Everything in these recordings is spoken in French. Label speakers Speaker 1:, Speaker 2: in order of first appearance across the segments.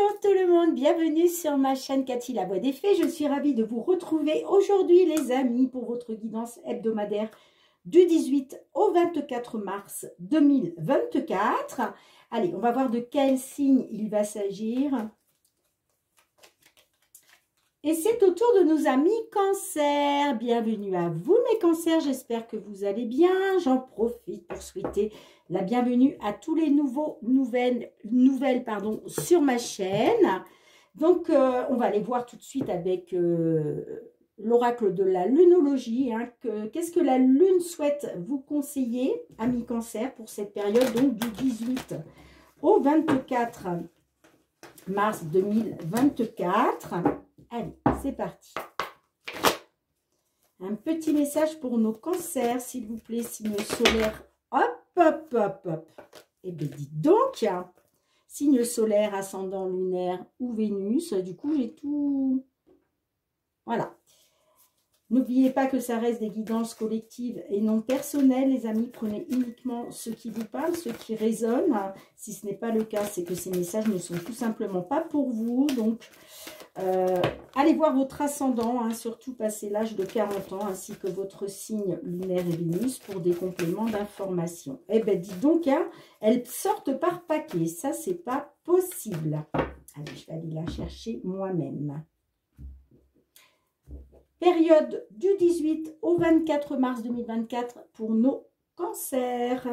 Speaker 1: Bonjour tout le monde, bienvenue sur ma chaîne Cathy la voix des fées. Je suis ravie de vous retrouver aujourd'hui les amis pour votre guidance hebdomadaire du 18 au 24 mars 2024. Allez, on va voir de quel signe il va s'agir. Et c'est au tour de nos amis Cancer. Bienvenue à vous mes Cancers, j'espère que vous allez bien. J'en profite pour souhaiter la bienvenue à tous les nouvelles sur ma chaîne. Donc, on va aller voir tout de suite avec l'oracle de la lunologie. Hein, qu'est-ce que la lune souhaite vous conseiller, amis Cancer, pour cette période donc du 18 au 24 mars 2024. Allez, c'est parti. Un petit message pour nos cancers, s'il vous plaît, signe solaire. Hop, hop, hop, hop. Eh bien, dites donc, signe solaire, ascendant lunaire ou Vénus. Du coup, j'ai tout... Voilà. N'oubliez pas que ça reste des guidances collectives et non personnelles, les amis. Prenez uniquement ce qui vous parle, ce qui résonne. Si ce n'est pas le cas, c'est que ces messages ne sont tout simplement pas pour vous. Donc, allez voir votre ascendant, hein, surtout passé l'âge de 40 ans, ainsi que votre signe lunaire et Vénus pour des compléments d'information. Eh bien, dites donc, hein, elles sortent par paquet. Ça, c'est pas possible. Allez, je vais aller la chercher moi-même. Période du 18 au 24 mars 2024 pour nos cancers.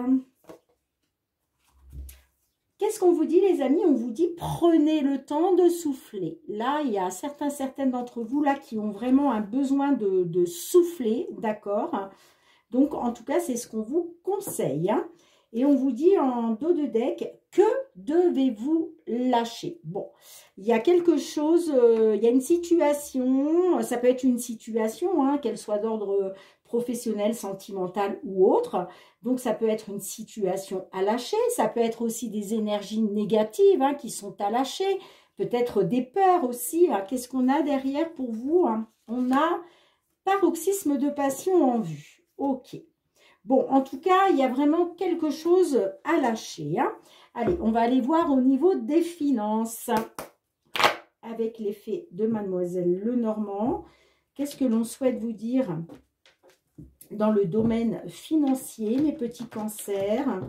Speaker 1: Qu'est-ce qu'on vous dit les amis? On vous dit prenez le temps de souffler. Là, il y a certaines d'entre vous là qui ont vraiment un besoin de souffler, d'accord? Donc, en tout cas, c'est ce qu'on vous conseille. Hein. Et on vous dit en dos de deck, que devez-vous lâcher? Bon, il y a quelque chose, il y a une situation, ça peut être une situation, hein, qu'elle soit d'ordre professionnel, sentimental ou autre. Donc, ça peut être une situation à lâcher, ça peut être aussi des énergies négatives hein, qui sont à lâcher, peut-être des peurs aussi. Hein. Qu'est-ce qu'on a derrière pour vous? Hein? On a paroxysme de passion en vue. Ok. Bon, en tout cas, il y a vraiment quelque chose à lâcher. Hein. Allez, on va aller voir au niveau des finances. Avec l'effet de Mademoiselle Lenormand. Qu'est-ce que l'on souhaite vous dire dans le domaine financier, mes petits cancers?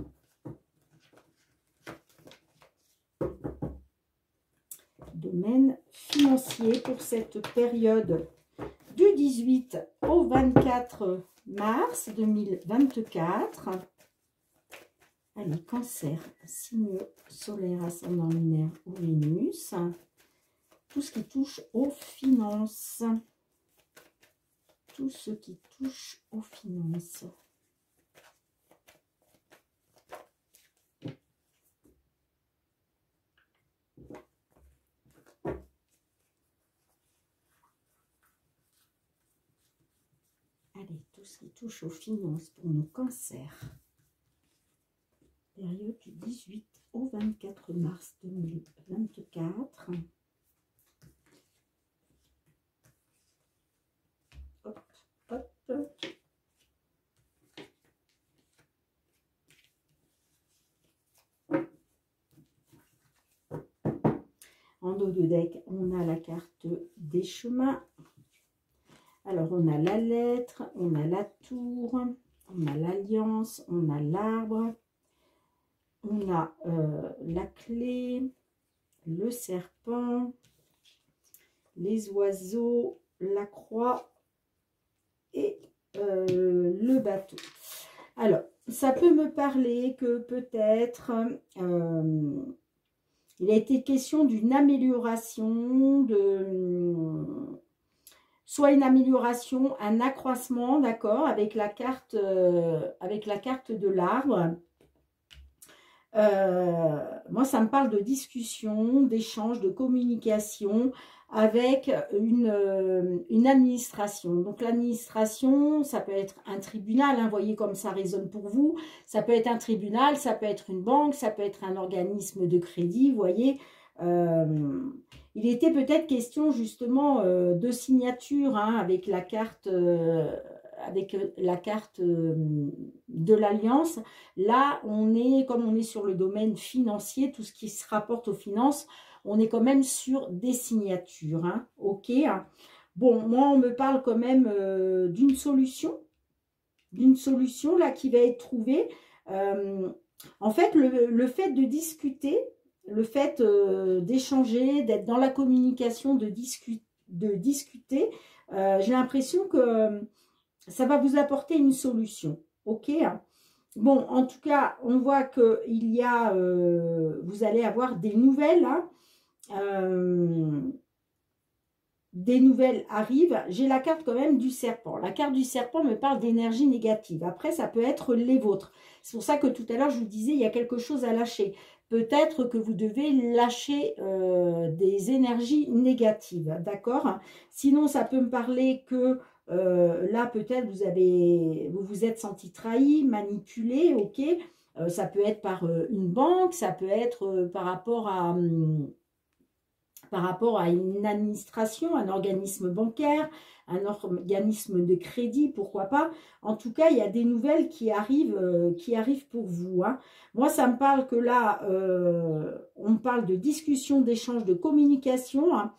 Speaker 1: Domaine financier pour cette période du 18 au 24 mars 2024. Allez, cancer, signe solaire, ascendant lunaire ou Vénus. Tout ce qui touche aux finances. Tout ce qui touche aux finances. Allez, tout ce qui touche aux finances pour nos cancers. Période du 18 au 24 mars 2024. Hop, hop. En dos de deck, on a la carte des chemins. Alors, on a la lettre, on a la tour, on a l'alliance, on a l'arbre, on a la clé, le serpent, les oiseaux, la croix et le bateau. Alors, ça peut me parler que peut-être il a été question d'une amélioration, soit une amélioration, un accroissement, d'accord, avec la carte de l'arbre. Moi, ça me parle de discussion, d'échange, de communication avec une administration. Donc, l'administration, ça peut être un tribunal, hein, vous voyez comme ça résonne pour vous. Ça peut être un tribunal, ça peut être une banque, ça peut être un organisme de crédit, vous voyez. Il était peut-être question justement de signature hein, avec la carte avec la carte de l'Alliance. Là, comme on est sur le domaine financier, tout ce qui se rapporte aux finances, on est quand même sur des signatures, hein, ok. Bon, moi, on me parle quand même d'une solution là qui va être trouvée. En fait, le fait de discuter, le fait d'échanger, d'être dans la communication, de discuter, j'ai l'impression que ça va vous apporter une solution, ok. Bon, en tout cas, on voit que vous allez avoir des nouvelles, hein. Des nouvelles arrivent. J'ai la carte quand même du serpent. La carte du serpent me parle d'énergie négative. Après, ça peut être les vôtres. C'est pour ça que tout à l'heure, je vous disais, il y a quelque chose à lâcher. Peut-être que vous devez lâcher des énergies négatives, d'accord? Sinon, ça peut me parler que là, peut-être, vous vous êtes senti trahi, manipulé, ok? Ça peut être par une banque, ça peut être par rapport à une administration, un organisme bancaire, un organisme de crédit, pourquoi pas. En tout cas, il y a des nouvelles qui arrivent pour vous, hein. Moi, ça me parle que là, on parle de discussion, d'échange, de communication, hein,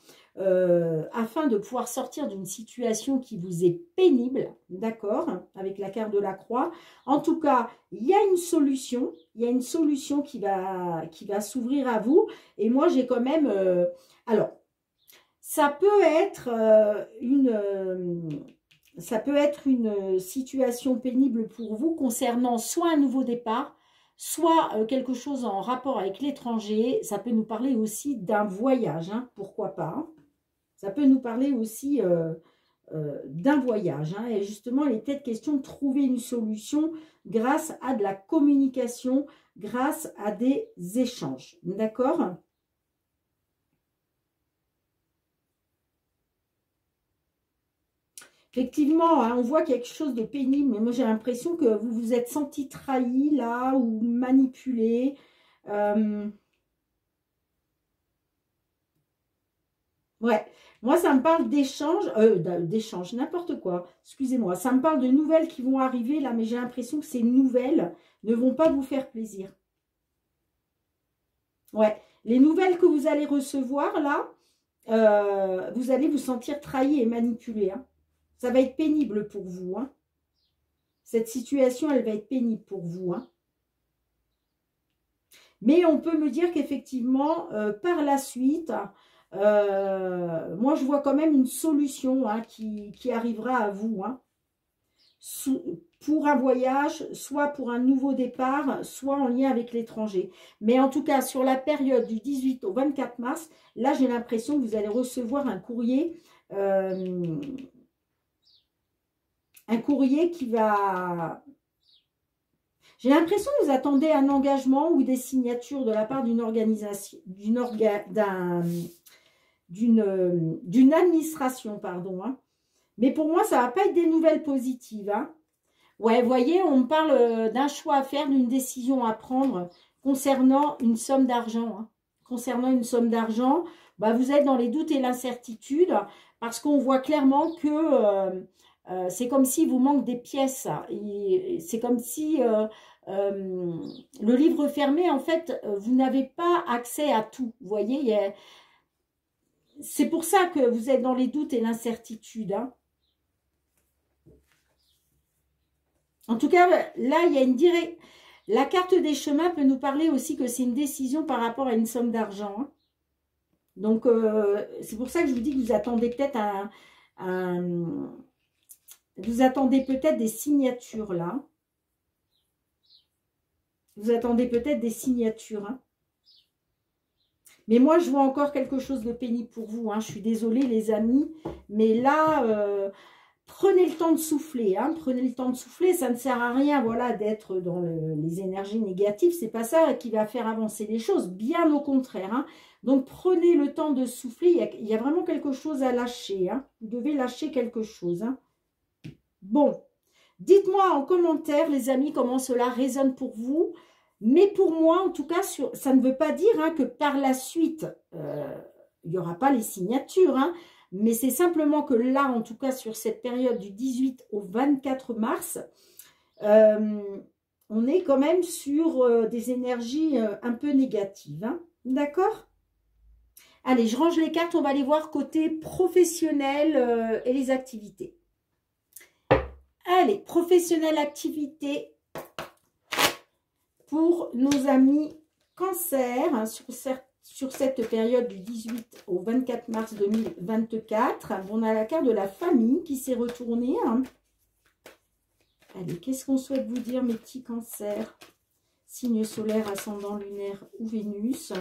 Speaker 1: afin de pouvoir sortir d'une situation qui vous est pénible, d'accord, avec la carte de la croix. En tout cas, il y a une solution qui va s'ouvrir à vous. Et moi, j'ai quand même... alors, ça peut être une situation pénible pour vous concernant soit un nouveau départ, soit quelque chose en rapport avec l'étranger. Ça peut nous parler aussi d'un voyage, hein, pourquoi pas, hein. Ça peut nous parler aussi d'un voyage, hein. Et justement, il est peut-être question de trouver une solution grâce à de la communication, grâce à des échanges, d'accord ? Effectivement, hein, on voit quelque chose de pénible, mais moi j'ai l'impression que vous vous êtes senti trahi là, ou manipulé. Ouais, moi ça me parle d'échange, n'importe quoi, excusez-moi. Ça me parle de nouvelles qui vont arriver là, mais j'ai l'impression que ces nouvelles ne vont pas vous faire plaisir. Ouais, les nouvelles que vous allez recevoir là, vous allez vous sentir trahi et manipulé, hein. Ça va être pénible pour vous, hein. Cette situation, elle va être pénible pour vous, hein. Mais on peut me dire qu'effectivement, par la suite, moi, je vois quand même une solution, hein, qui arrivera à vous, hein. Pour un voyage, soit pour un nouveau départ, soit en lien avec l'étranger. Mais en tout cas, sur la période du 18 au 24 mars, là, j'ai l'impression que vous allez recevoir un courrier qui va... J'ai l'impression que vous attendez un engagement ou des signatures de la part d'une organisation, d'une administration, pardon, hein. Mais pour moi, ça ne va pas être des nouvelles positives, hein. Ouais, vous voyez, on me parle d'un choix à faire, d'une décision à prendre concernant une somme d'argent, hein. Concernant une somme d'argent, bah, vous êtes dans les doutes et l'incertitude parce qu'on voit clairement que c'est comme s'il vous manque des pièces. C'est comme si le livre fermé, en fait, vous n'avez pas accès à tout. Vous voyez, c'est pour ça que vous êtes dans les doutes et l'incertitude, hein. En tout cas, là, il y a une direction. La carte des chemins peut nous parler aussi que c'est une décision par rapport à une somme d'argent, hein. Donc, c'est pour ça que je vous dis que vous attendez peut-être vous attendez peut-être des signatures, là. Vous attendez peut-être des signatures, hein. Mais moi, je vois encore quelque chose de pénible pour vous, hein. Je suis désolée, les amis. Mais là... prenez le temps de souffler, hein, prenez le temps de souffler, ça ne sert à rien, voilà, d'être dans les énergies négatives, c'est pas ça qui va faire avancer les choses, bien au contraire, hein. Donc prenez le temps de souffler, il y a vraiment quelque chose à lâcher, hein. Vous devez lâcher quelque chose, hein. Bon, dites-moi en commentaire, les amis, comment cela résonne pour vous, mais pour moi, en tout cas, ça ne veut pas dire, hein, que par la suite, il n'y aura pas les signatures, hein. Mais c'est simplement que là, en tout cas, sur cette période du 18 au 24 mars, on est quand même sur des énergies un peu négatives. Hein. D'accord? Allez, je range les cartes, on va aller voir côté professionnel et les activités. Allez, professionnel, activité pour nos amis Cancer, hein, sur cette période du 18 au 24 mars 2024. On a la carte de la famille qui s'est retournée. Hein. Allez, qu'est-ce qu'on souhaite vous dire, mes petits Cancers? Signe solaire, ascendant lunaire ou Vénus.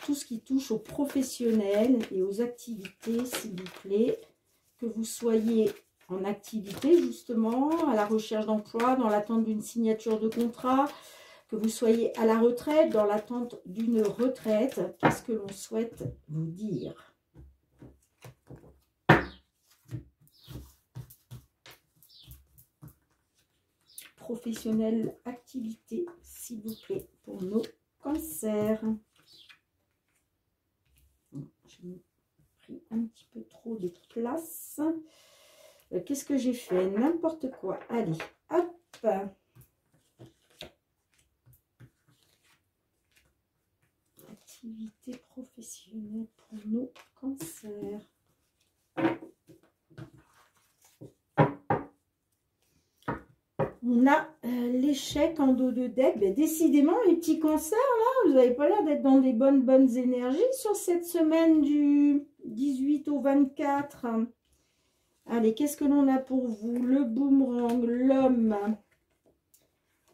Speaker 1: Tout ce qui touche aux professionnels et aux activités, s'il vous plaît. Que vous soyez en activité, justement, à la recherche d'emploi, dans l'attente d'une signature de contrat, que vous soyez à la retraite, dans l'attente d'une retraite. Qu'est-ce que l'on souhaite vous dire? Professionnel, activité, s'il vous plaît, pour nos Cancers. J'ai pris un petit peu trop de place. Qu'est-ce que j'ai fait? N'importe quoi. Allez, hop. Activité professionnelle pour nos Cancers. On a l'échec en dos de deck. Ben, décidément, les petits Cancers, là, vous n'avez pas l'air d'être dans des bonnes énergies sur cette semaine du 18 au 24. Allez, qu'est-ce que l'on a pour vous? Le boomerang, l'homme,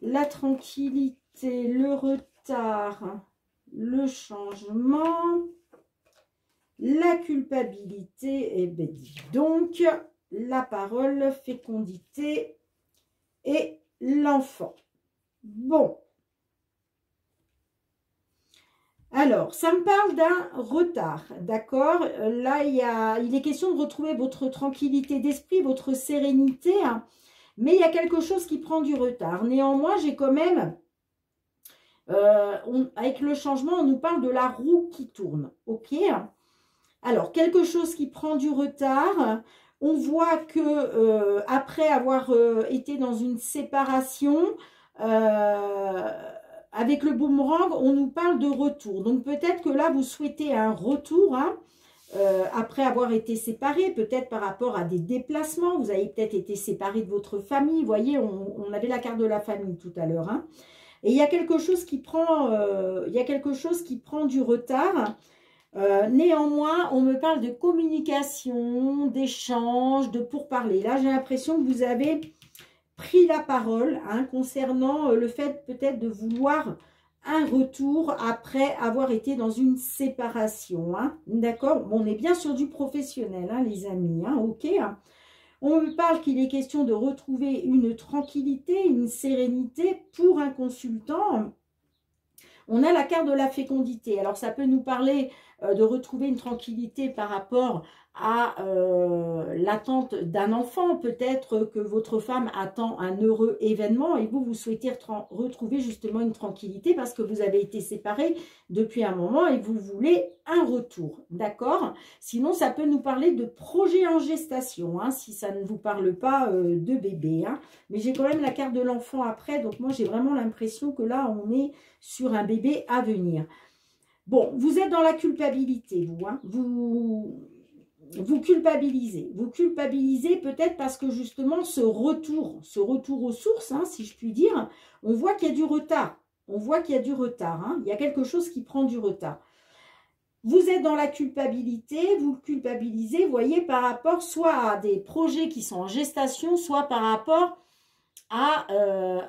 Speaker 1: la tranquillité, le retard, le changement, la culpabilité, et ben dis donc, la parole, fécondité et l'enfant. Bon. Alors, ça me parle d'un retard, d'accord? Là, il est question de retrouver votre tranquillité d'esprit, votre sérénité, hein, mais il y a quelque chose qui prend du retard. Néanmoins, j'ai quand même, avec le changement, on nous parle de la roue qui tourne, ok? Alors, quelque chose qui prend du retard. On voit que après avoir été dans une séparation, avec le boomerang, on nous parle de retour. Donc, peut-être que là, vous souhaitez un retour, hein, après avoir été séparé, peut-être par rapport à des déplacements. Vous avez peut-être été séparé de votre famille. Vous voyez, on avait la carte de la famille tout à l'heure. Hein. Et il y a quelque chose qui prend, du retard. Néanmoins, on me parle de communication, d'échange, de pourparler. Là, j'ai l'impression que vous avez pris la parole, hein, concernant le fait peut-être de vouloir un retour après avoir été dans une séparation. Hein, d'accord? Bon, on est bien sur du professionnel, hein, les amis. Hein, ok, hein. On me parle qu'il est question de retrouver une tranquillité, une sérénité pour un consultant. On a la carte de la fécondité. Alors, ça peut nous parler de retrouver une tranquillité par rapport à l'attente d'un enfant. Peut-être que votre femme attend un heureux événement et vous souhaitez retrouver justement une tranquillité parce que vous avez été séparés depuis un moment et vous voulez un retour. D'accord? Sinon, ça peut nous parler de projet en gestation, hein, si ça ne vous parle pas de bébé. Hein. Mais j'ai quand même la carte de l'enfant après. Donc, moi, j'ai vraiment l'impression que là, on est sur un bébé à venir. Bon, vous êtes dans la culpabilité, vous. Hein. Vous culpabilisez. Vous culpabilisez peut-être parce que justement, ce retour aux sources, hein, si je puis dire, on voit qu'il y a du retard. On voit qu'il y a du retard. Hein. Il y a quelque chose qui prend du retard. Vous êtes dans la culpabilité, vous culpabilisez, vous voyez, par rapport soit à des projets qui sont en gestation, soit par rapport à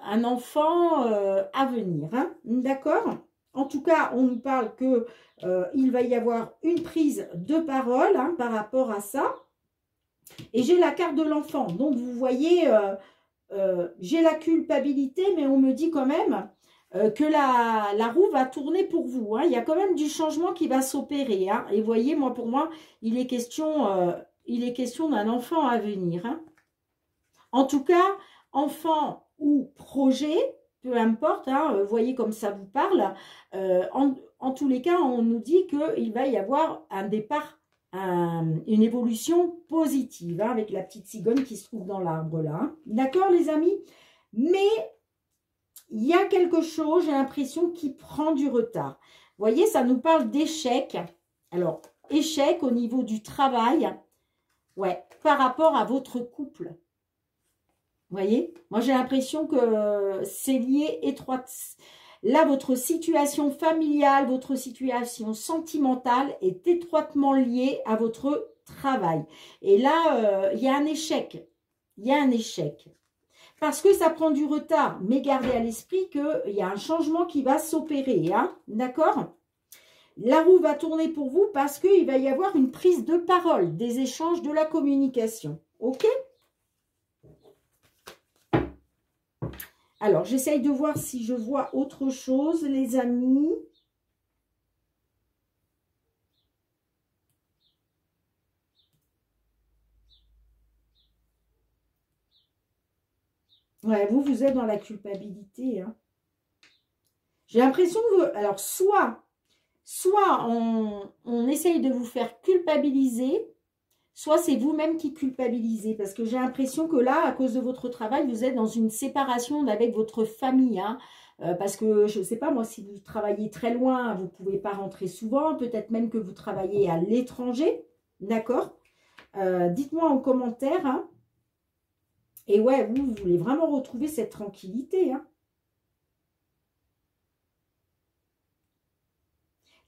Speaker 1: un enfant à venir. Hein. D'accord ? En tout cas, on nous parle que il va y avoir une prise de parole, hein, par rapport à ça. Et j'ai la carte de l'enfant. Donc, vous voyez, j'ai la culpabilité, mais on me dit quand même que la roue va tourner pour vous. Hein. Il y a quand même du changement qui va s'opérer. Hein. Et vous voyez, pour moi, il est question d'un enfant à venir. Hein. En tout cas, enfant ou projet, peu importe, hein, voyez comme ça vous parle. En tous les cas, on nous dit qu'il va y avoir un départ une évolution positive, hein, avec la petite cigogne qui se trouve dans l'arbre là. Hein. D'accord les amis? Mais il y a quelque chose, j'ai l'impression, qui prend du retard. Vous voyez, ça nous parle d'échec. Alors, échec au niveau du travail, ouais, par rapport à votre couple. Vous voyez, moi j'ai l'impression que c'est lié étroitement. Là, votre situation familiale, votre situation sentimentale est étroitement liée à votre travail. Et là, il y a un échec. Il y a un échec. Parce que ça prend du retard. Mais gardez à l'esprit qu'il y a un changement qui va s'opérer. Hein, d'accord? La roue va tourner pour vous parce qu'il va y avoir une prise de parole, des échanges, de la communication. OK? Alors, j'essaye de voir si je vois autre chose, les amis. Ouais, vous êtes dans la culpabilité. Hein. J'ai l'impression que... Alors, soit on essaye de vous faire culpabiliser, soit c'est vous-même qui culpabilisez. Parce que j'ai l'impression que là, à cause de votre travail, vous êtes dans une séparation avec votre famille. Hein. Parce que, je ne sais pas, moi, si vous travaillez très loin, vous ne pouvez pas rentrer souvent. Peut-être même que vous travaillez à l'étranger. D'accord? Dites-moi en commentaire. Hein. Et ouais, vous voulez vraiment retrouver cette tranquillité. Hein.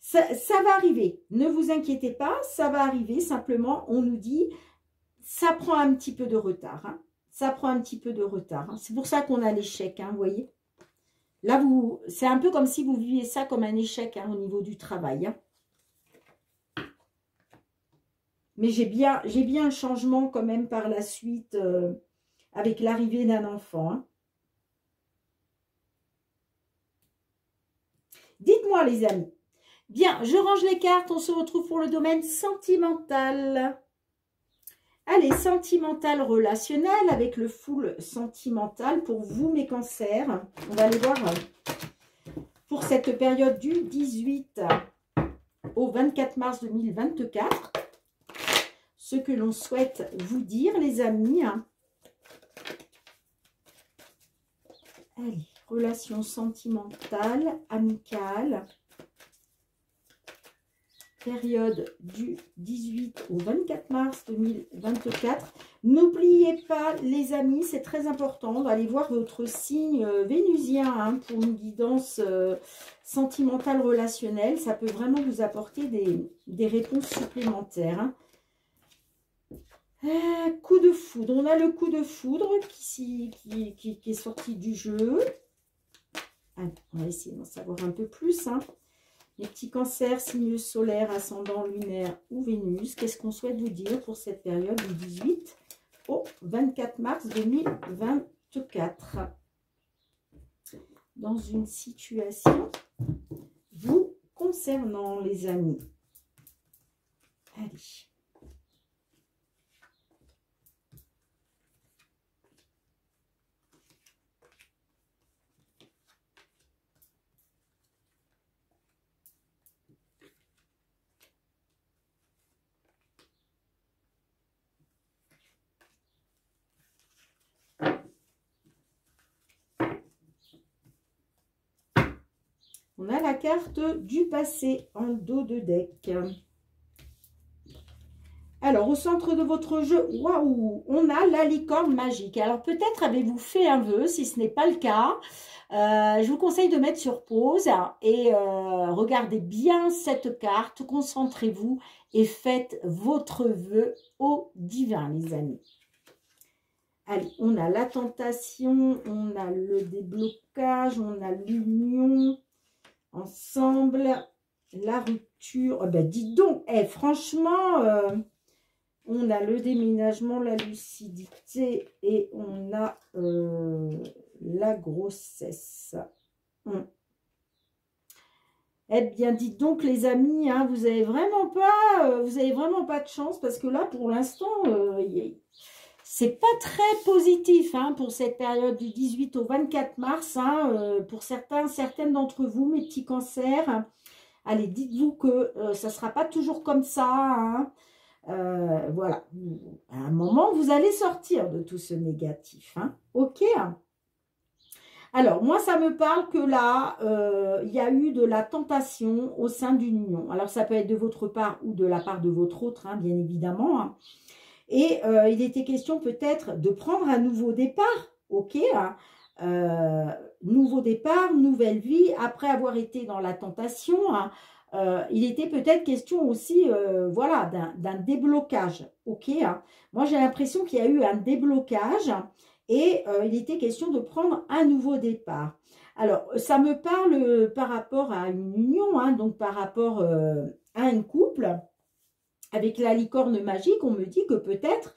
Speaker 1: Ça va arriver, ne vous inquiétez pas, ça va arriver, simplement on nous dit, ça prend un petit peu de retard, hein. Ça prend un petit peu de retard, hein. C'est pour ça qu'on a l'échec, hein, vous voyez. Là, c'est un peu comme si vous viviez ça comme un échec, hein, au niveau du travail. Hein. Mais j'ai bien un changement quand même par la suite, avec l'arrivée d'un enfant. Hein. Dites-moi les amis. Bien, je range les cartes, on se retrouve pour le domaine sentimental. Allez, sentimental relationnel avec le full sentimental pour vous mes cancers. On va aller voir pour cette période du 18 au 24 mars 2024. Ce que l'on souhaite vous dire les amis. Allez, relation sentimentale, amicale. Période du 18 au 24 mars 2024. N'oubliez pas, les amis, c'est très important d'aller voir votre signe vénusien hein, pour une guidance sentimentale relationnelle. Ça peut vraiment vous apporter des réponses supplémentaires. Hein. Coup de foudre. On a le coup de foudre qui est sorti du jeu. Allez, on va essayer d'en savoir un peu plus. Hein. Les petits cancers, signe solaire, ascendant, lunaire ou Vénus, qu'est-ce qu'on souhaite vous dire pour cette période du 18 au 24 mars 2024 dans une situation vous concernant, les amis. Allez. On a la carte du passé en dos de deck. Alors, au centre de votre jeu, waouh, on a la licorne magique. Alors, peut-être avez-vous fait un vœu, si ce n'est pas le cas. Je vous conseille de mettre sur pause et regardez bien cette carte. Concentrez-vous et faites votre vœu au divin, les amis. Allez, on a la tentation, on a le déblocage, on a l'union. Ensemble, la rupture. Oh ben, dites donc, franchement, on a le déménagement, la lucidité et on a la grossesse. Eh bien, dites donc, les amis, hein, vous avez vraiment pas de chance parce que là, pour l'instant, c'est pas très positif hein, pour cette période du 18 au 24 mars. Hein, pour certaines d'entre vous, mes petits cancers. Allez, dites-vous que ça ne sera pas toujours comme ça. Hein. Voilà. À un moment, vous allez sortir de tout ce négatif. Hein. OK. Alors, moi, ça me parle que là, il y a eu de la tentation au sein d'une union. Alors, ça peut être de votre part ou de la part de votre autre, hein, bien évidemment. Hein. Et il était question peut-être de prendre un nouveau départ. OK. Hein. Nouveau départ, nouvelle vie, après avoir été dans la tentation. Hein, il était peut-être question aussi, voilà, d'un déblocage. OK. Hein. Moi, j'ai l'impression qu'il y a eu un déblocage. Et il était question de prendre un nouveau départ. Alors, ça me parle par rapport à une union, hein, donc par rapport à un couple. Avec la licorne magique, on me dit que peut-être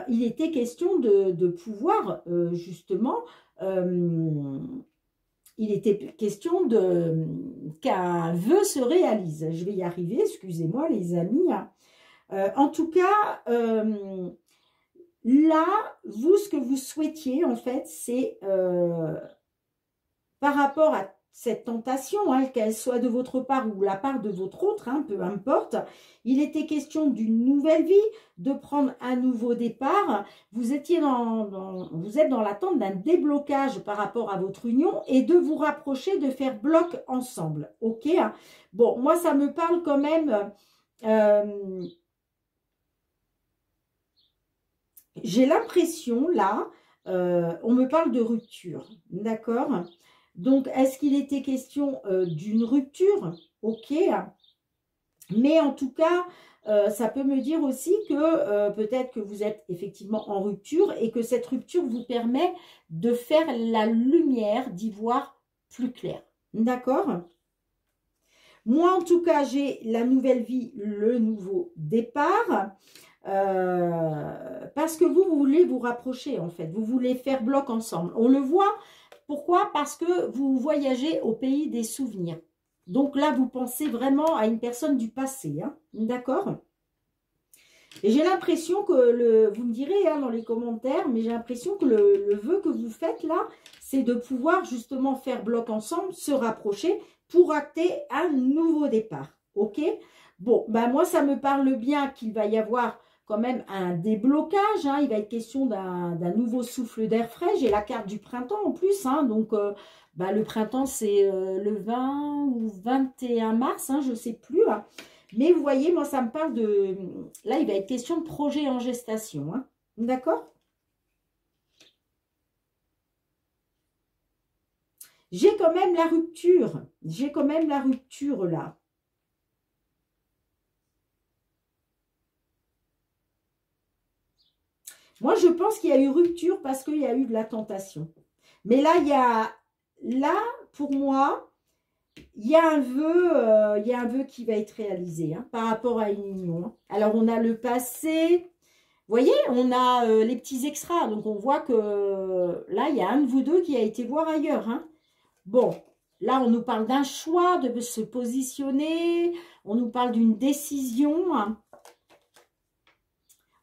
Speaker 1: il était question de pouvoir, justement, il était question qu'un vœu se réalise. Je vais y arriver, excusez-moi les amis. Hein. En tout cas... là, vous, ce que vous souhaitiez, en fait, c'est par rapport à cette tentation, hein, qu'elle soit de votre part ou la part de votre autre, hein, peu importe, il était question d'une nouvelle vie, de prendre un nouveau départ. Vous êtes dans l'attente d'un déblocage par rapport à votre union et de vous rapprocher, de faire bloc ensemble. OK? Bon, moi, ça me parle quand même... j'ai l'impression, là, on me parle de rupture, d'accord? Donc, est-ce qu'il était question d'une rupture? OK. Mais en tout cas, ça peut me dire aussi que peut-être que vous êtes effectivement en rupture et que cette rupture vous permet de faire la lumière, d'y voir plus clair. D'accord? Moi, en tout cas, j'ai la nouvelle vie, le nouveau départ. Parce que vous voulez vous rapprocher, en fait. Vous voulez faire bloc ensemble. On le voit. Pourquoi? Parce que vous voyagez au pays des souvenirs. Donc là, vous pensez vraiment à une personne du passé. Hein, d'accord? Et j'ai l'impression que, vous me direz hein, dans les commentaires, mais j'ai l'impression que le vœu que vous faites là, c'est de pouvoir justement faire bloc ensemble, se rapprocher pour acter un nouveau départ. OK? Bon, ben moi, ça me parle bien qu'il va y avoir quand même un déblocage. Hein, il va être question d'un nouveau souffle d'air frais. J'ai la carte du printemps en plus. Hein, donc, le printemps, c'est le 20 ou 21 mars, hein, je ne sais plus. Hein. Mais vous voyez, moi, ça me parle de... Là, il va être question de projet en gestation. Hein, d'accord? J'ai quand même la rupture. J'ai quand même la rupture, là. Moi, je pense qu'il y a eu rupture parce qu'il y a eu de la tentation. Mais là, pour moi, il y a un vœu qui va être réalisé hein, par rapport à une union. Hein. Alors, on a le passé. Vous voyez, on a les petits extras. Donc, on voit que là, il y a un de vous deux qui a été voir ailleurs. Hein. Bon, là, on nous parle d'un choix, de se positionner. On nous parle d'une décision. Hein.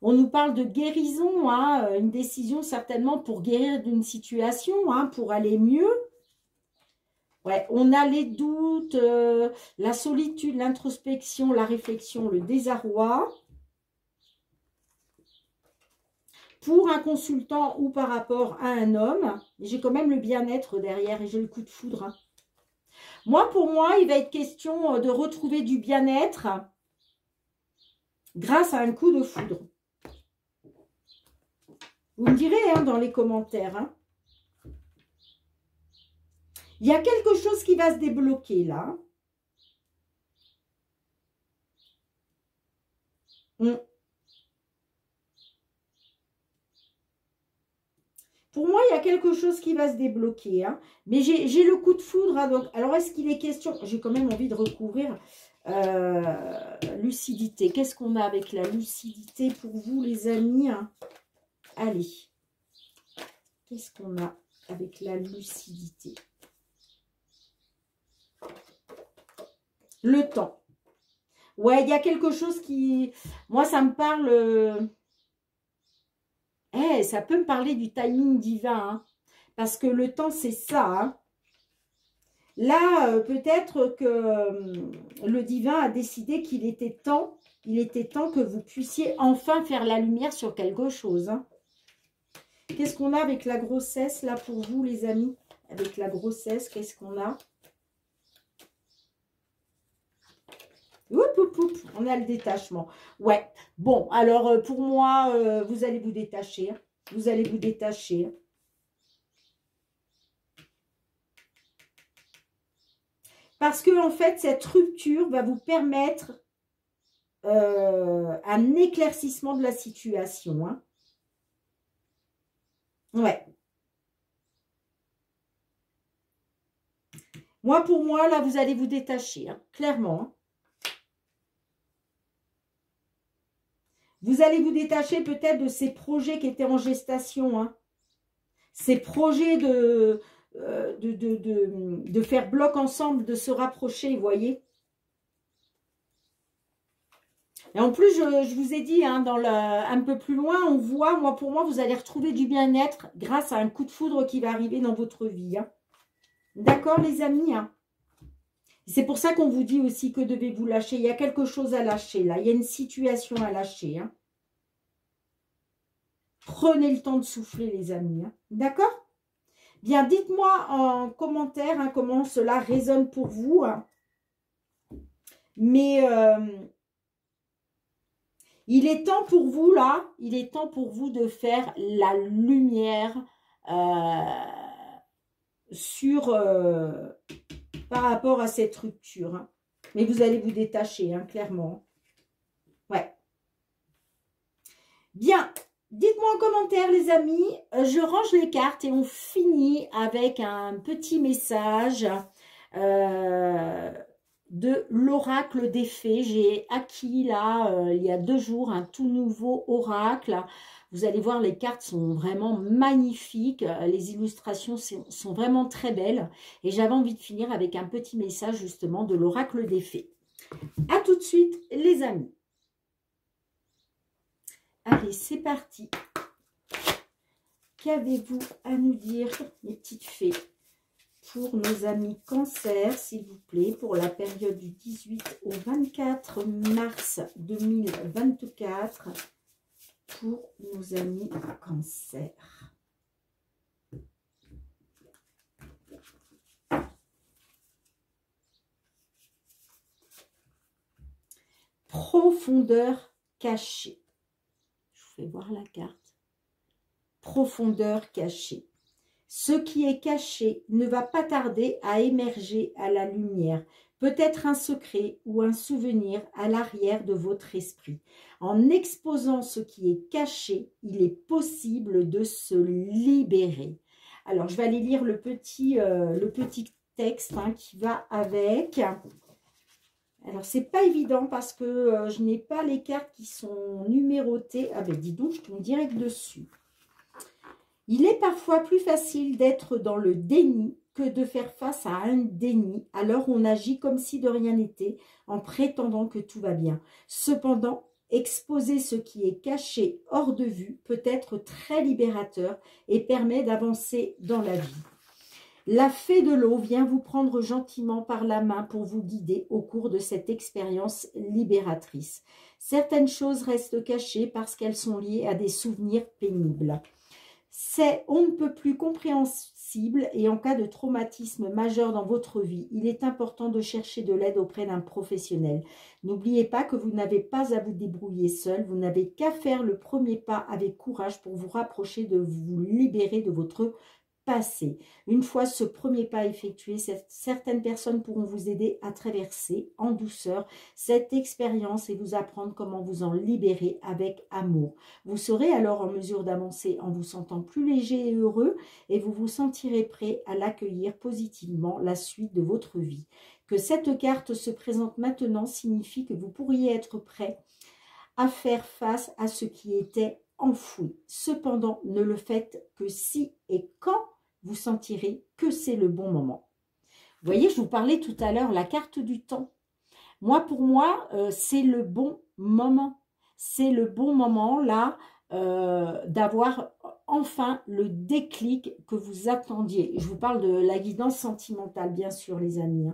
Speaker 1: On nous parle de guérison, hein, une décision certainement pour guérir d'une situation, hein, pour aller mieux. Ouais, on a les doutes, la solitude, l'introspection, la réflexion, le désarroi. Pour un consultant ou par rapport à un homme, j'ai quand même le bien-être derrière et j'ai le coup de foudre. Hein. Moi, pour moi, il va être question de retrouver du bien-être grâce à un coup de foudre. Vous me direz hein, dans les commentaires. Hein. Il y a quelque chose qui va se débloquer là. Pour moi, il y a quelque chose qui va se débloquer. Hein. Mais j'ai le coup de foudre. Hein, donc, alors, est-ce qu'il est question... J'ai quand même envie de recouvrir lucidité. Qu'est-ce qu'on a avec la lucidité pour vous, les amis hein. Allez. Qu'est-ce qu'on a avec la lucidité? Le temps. Ouais, il y a quelque chose qui... Moi, ça me parle... ça peut me parler du timing divin. Hein, parce que le temps, c'est ça. Hein. Là, peut-être que le divin a décidé qu'il était temps, que vous puissiez enfin faire la lumière sur quelque chose. Hein. Qu'est-ce qu'on a avec la grossesse, là, pour vous, les amis? Avec la grossesse, qu'est-ce qu'on a? Oup, oup, oup, on a le détachement. Ouais, bon, alors, pour moi, vous allez vous détacher. Hein. Vous allez vous détacher. Hein. Parce que, en fait, cette rupture va vous permettre un éclaircissement de la situation. Hein. Ouais. Moi, pour moi, là, vous allez vous détacher, hein, clairement. Hein. Vous allez vous détacher peut-être de ces projets qui étaient en gestation. Hein. Ces projets de faire bloc ensemble, de se rapprocher, vous voyez. Et en plus, je vous ai dit, hein, un peu plus loin, on voit, moi, pour moi, vous allez retrouver du bien-être grâce à un coup de foudre qui va arriver dans votre vie. Hein. D'accord, les amis? Hein. C'est pour ça qu'on vous dit aussi que devez-vous lâcher. Il y a quelque chose à lâcher, là. Il y a une situation à lâcher. Hein. Prenez le temps de souffler, les amis. Hein. D'accord? Bien, dites-moi en commentaire hein, comment cela résonne pour vous. Hein. Mais il est temps pour vous, là, il est temps pour vous de faire la lumière par rapport à cette rupture. Hein. Mais vous allez vous détacher, hein, clairement. Ouais. Bien. Dites-moi en commentaire, les amis. Je range les cartes et on finit avec un petit message de l'oracle des fées. J'ai acquis là, il y a 2 jours, un tout nouveau oracle. Vous allez voir, les cartes sont vraiment magnifiques. Les illustrations sont vraiment très belles. Et j'avais envie de finir avec un petit message justement de l'oracle des fées. À tout de suite, les amis. Allez, c'est parti. Qu'avez-vous à nous dire, mes petites fées, pour nos amis Cancer, s'il vous plaît, pour la période du 18 au 24 mars 2024, pour nos amis Cancer. Profondeur cachée. Voir la carte. Profondeur cachée. Ce qui est caché ne va pas tarder à émerger à la lumière. Peut-être un secret ou un souvenir à l'arrière de votre esprit. En exposant ce qui est caché, il est possible de se libérer. Alors, je vais aller lire le petit texte hein, qui va avec. Alors, c'est pas évident parce que je n'ai pas les cartes qui sont numérotées. Ah ben, dis donc, je tombe direct dessus. Il est parfois plus facile d'être dans le déni que de faire face à un déni. Alors, on agit comme si de rien n'était en prétendant que tout va bien. Cependant, exposer ce qui est caché hors de vue peut être très libérateur et permet d'avancer dans la vie. La fée de l'eau vient vous prendre gentiment par la main pour vous guider au cours de cette expérience libératrice. Certaines choses restent cachées parce qu'elles sont liées à des souvenirs pénibles. C'est on ne peut plus compréhensible et en cas de traumatisme majeur dans votre vie, il est important de chercher de l'aide auprès d'un professionnel. N'oubliez pas que vous n'avez pas à vous débrouiller seul, vous n'avez qu'à faire le premier pas avec courage pour vous rapprocher de vous libérer de votre passé. Une fois ce premier pas effectué, certaines personnes pourront vous aider à traverser en douceur cette expérience et vous apprendre comment vous en libérer avec amour. Vous serez alors en mesure d'avancer en vous sentant plus léger et heureux et vous vous sentirez prêt à l'accueillir positivement la suite de votre vie. Que cette carte se présente maintenant signifie que vous pourriez être prêt à faire face à ce qui était enfoui. Cependant, ne le faites que si et quand vous sentirez que c'est le bon moment. Vous voyez, je vous parlais tout à l'heure, la carte du temps. Moi, pour moi, c'est le bon moment. C'est le bon moment, là, d'avoir enfin le déclic que vous attendiez. Je vous parle de la guidance sentimentale, bien sûr, les amis.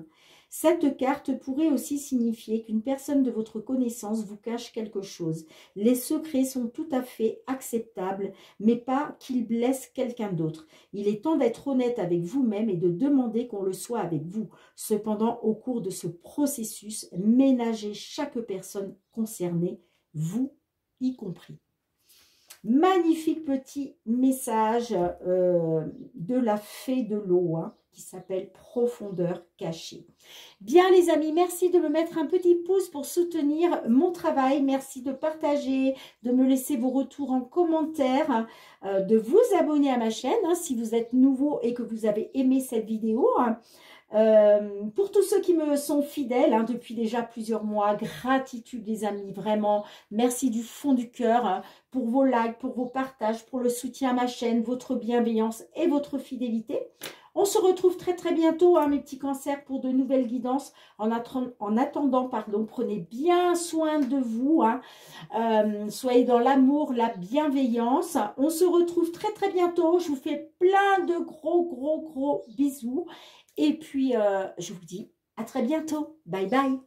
Speaker 1: Cette carte pourrait aussi signifier qu'une personne de votre connaissance vous cache quelque chose. Les secrets sont tout à fait acceptables, mais pas qu'ils blessent quelqu'un d'autre. Il est temps d'être honnête avec vous-même et de demander qu'on le soit avec vous. Cependant, au cours de ce processus, ménagez chaque personne concernée, vous y compris. Magnifique petit message de la fée de l'eau, qui s'appelle Profondeur cachée. Bien les amis, merci de me mettre un petit pouce pour soutenir mon travail. Merci de partager, de me laisser vos retours en commentaire, de vous abonner à ma chaîne si vous êtes nouveau et que vous avez aimé cette vidéo. Pour tous ceux qui me sont fidèles depuis déjà plusieurs mois, gratitude les amis, vraiment, merci du fond du cœur pour vos likes, pour vos partages, pour le soutien à ma chaîne, votre bienveillance et votre fidélité. On se retrouve très très bientôt, mes petits cancers, pour de nouvelles guidances. En attendant, prenez bien soin de vous. Soyez dans l'amour, la bienveillance. On se retrouve très très bientôt. Je vous fais plein de gros bisous. Et puis, je vous dis à très bientôt. Bye bye.